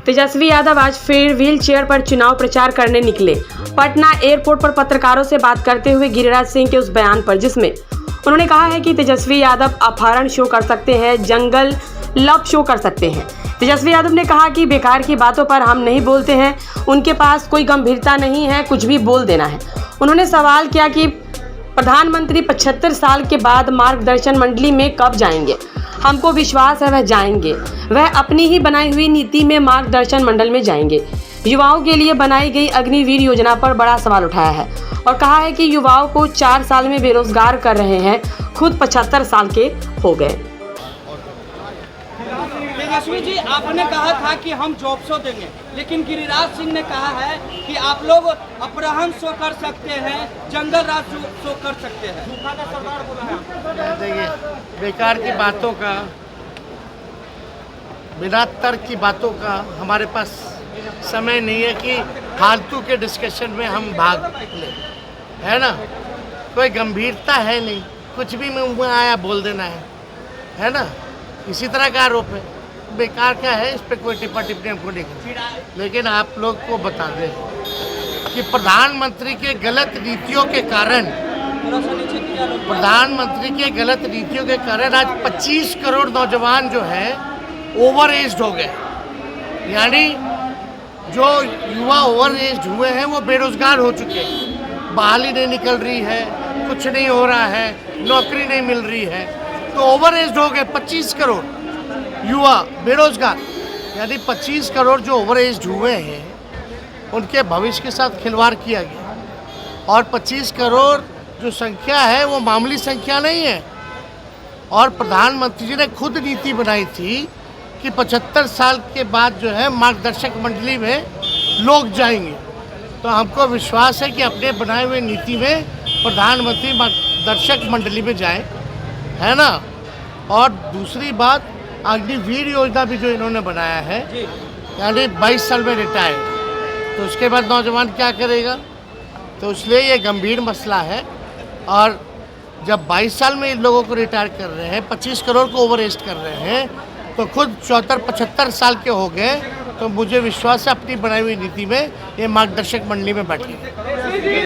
तेजस्वी यादव आज फिर wheel chair पर चुनाव प्रचार करने निकले। पटना एयरपोर्ट पर पत्रकारों से बात करते हुए गिरिराज सिंह के उस बयान पर जिसमें उन्होंने कहा है कि तेजस्वी यादव अपहरण शो कर सकते हैं, जंगल लव शो कर सकते हैं। तेजस्वी यादव ने कहा कि बेकार की बातों पर हम नहीं बोलते हैं, उनके पास कोई गंभीरता नहीं है, कुछ भी बोल देना है। उन्होंने सवाल किया कि प्रधानमंत्री 75 साल के बाद मार्गदर्शन मंडली में कब जाएंगे। हमको विश्वास है वह जाएंगे, वह अपनी ही बनाई हुई नीति में मार्गदर्शन मंडल में जाएंगे। युवाओं के लिए बनाई गई अग्निवीर योजना पर बड़ा सवाल उठाया है और कहा है कि युवाओं को 4 साल में बेरोजगार कर रहे हैं, खुद 75 साल के हो गए। तेजस्वी जी, आपने कहा था कि हम जॉब शो देंगे, लेकिन गिरिराज सिंह ने कहा है कि आप लोग अपहरण शो कर सकते हैं, जंगल राज शो कर सकते हैं। देखिए, बेकार की बातों का, बिना तर्क की बातों का हमारे पास समय नहीं है कि फालतू के डिस्कशन में हम भाग लें, है ना। कोई गंभीरता है नहीं, कुछ भी मुंह में आया बोल देना है ना। इसी तरह का आरोप है, बेकार का है, इस पर कोई टिप्पणी हमको नहीं करनी। लेकिन आप लोग को बता दें कि प्रधानमंत्री के गलत नीतियों के कारण आज 25 करोड़ नौजवान जो है ओवर एज्ड हो गए। यानी जो युवा ओवर एज्ड हुए हैं वो बेरोजगार हो चुके हैं, बहाली नहीं निकल रही है, कुछ नहीं हो रहा है, नौकरी नहीं मिल रही है, तो ओवर एज्ड हो गए 25 करोड़ युवा बेरोजगार। यानी 25 करोड़ जो ओवर एज्ड हुए हैं उनके भविष्य के साथ खिलवाड़ किया गया। और 25 करोड़ जो संख्या है वो मामूली संख्या नहीं है। और प्रधानमंत्री जी ने खुद नीति बनाई थी कि 75 साल के बाद जो है मार्गदर्शक मंडली में लोग जाएंगे। तो हमको विश्वास है कि अपने बनाए हुए नीति में प्रधानमंत्री मार्गदर्शक मंडली में जाए, है ना। और दूसरी बात, अग्निवीर योजना भी जो इन्होंने बनाया है, यानी 22 साल में रिटायर, तो उसके बाद नौजवान क्या करेगा। तो इसलिए ये गंभीर मसला है। और जब 22 साल में इन लोगों को रिटायर कर रहे हैं, 25 करोड़ को ओवर एज्ड कर रहे हैं, तो खुद 74-75 साल के हो गए, तो मुझे विश्वास है अपनी बनाई हुई नीति में ये मार्गदर्शक मंडली में बैठेंगे।